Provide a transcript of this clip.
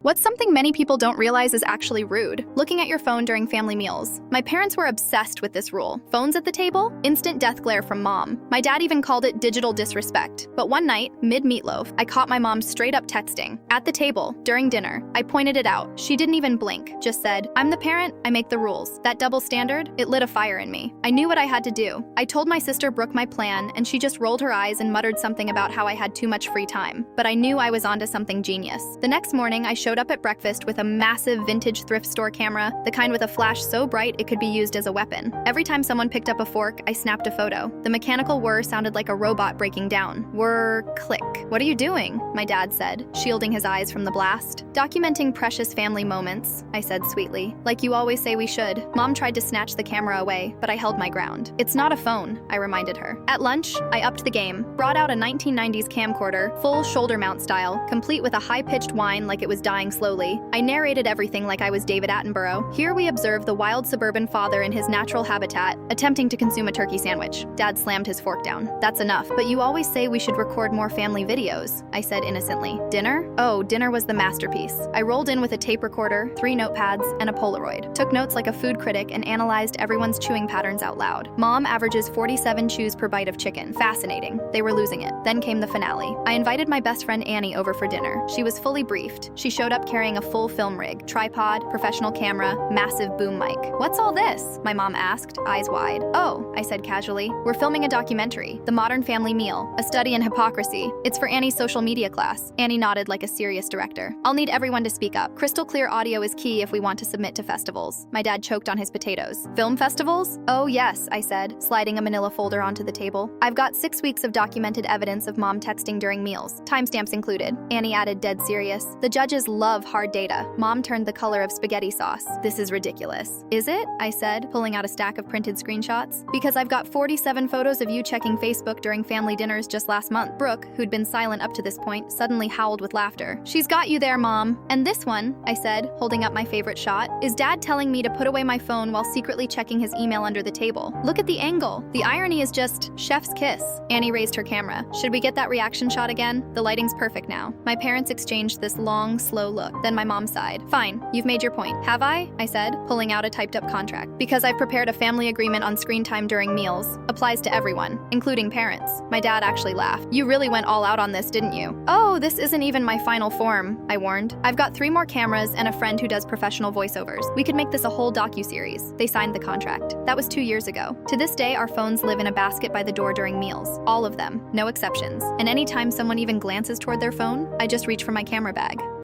What's something many people don't realize is actually rude? Looking at your phone during family meals. My parents were obsessed with this rule. Phones at the table? Instant death glare from mom. My dad even called it digital disrespect. But one night, mid-meatloaf, I caught my mom straight up texting. At the table, during dinner, I pointed it out. She didn't even blink, just said, "I'm the parent, I make the rules." That double standard, it lit a fire in me. I knew what I had to do. I told my sister Brooke my plan, and she just rolled her eyes and muttered something about how I had too much free time. But I knew I was onto something genius. The next morning, I showed up at breakfast with a massive vintage thrift store camera, the kind with a flash so bright it could be used as a weapon. Every time someone picked up a fork, I snapped a photo. The mechanical whir sounded like a robot breaking down. Whir, click. "What are you doing?" my dad said, shielding his eyes from the blast. "Documenting precious family moments," I said sweetly. "Like you always say we should." Mom tried to snatch the camera away, but I held my ground. "It's not a phone," I reminded her. At lunch, I upped the game, brought out a 1990s camcorder, full shoulder mount style, complete with a high-pitched whine like it was dying slowly. I narrated everything like I was David Attenborough. Here we observe the wild suburban father in his natural habitat, attempting to consume a turkey sandwich. Dad slammed his fork down. "That's enough, but you always say we should record more family videos," I said innocently. "Dinner?" Oh, dinner was the masterpiece. I rolled in with a tape recorder, 3 notepads, and a Polaroid. Took notes like a food critic and analyzed everyone's chewing patterns out loud. Mom averages 47 chews per bite of chicken. Fascinating. They were losing it. Then came the finale. I invited my best friend Annie over for dinner. She was fully briefed. She showed up carrying a full film rig, tripod, professional camera, massive boom mic. "What's all this?" my mom asked, eyes wide. "Oh," I said casually, "we're filming a documentary, The Modern Family Meal, a study in hypocrisy. It's for Annie's social media class." Annie nodded like a serious director. "I'll need everyone to speak up. Crystal clear audio is key if we want to submit to festivals." My dad choked on his potatoes. "Film festivals?" "Oh yes," I said, sliding a manila folder onto the table. "I've got 6 weeks of documented evidence of mom texting during meals, timestamps included." Annie added, dead serious. "The judges love hard data." Mom turned the color of spaghetti sauce. "This is ridiculous." "Is it?" I said, pulling out a stack of printed screenshots. "Because I've got 47 photos of you checking Facebook during family dinners just last month." Brooke, who'd been silent up to this point, suddenly howled with laughter. "She's got you there, Mom." "And this one," I said, holding up my favorite shot, "is Dad telling me to put away my phone while secretly checking his email under the table. Look at the angle. The irony is just chef's kiss." Annie raised her camera. "Should we get that reaction shot again? The lighting's perfect now." My parents exchanged this long, slow look. Then my mom sighed. "Fine, you've made your point." "Have I?" I said, pulling out a typed-up contract. "Because I've prepared a family agreement on screen time during meals. Applies to everyone, including parents." My dad actually laughed. "You really went all out on this, didn't you?" "Oh, this isn't even my final form," I warned. "I've got 3 more cameras and a friend who does professional voiceovers. We could make this a whole docu-series." They signed the contract. That was 2 years ago. To this day, our phones live in a basket by the door during meals. All of them, no exceptions. And anytime someone even glances toward their phone, I just reach for my camera bag.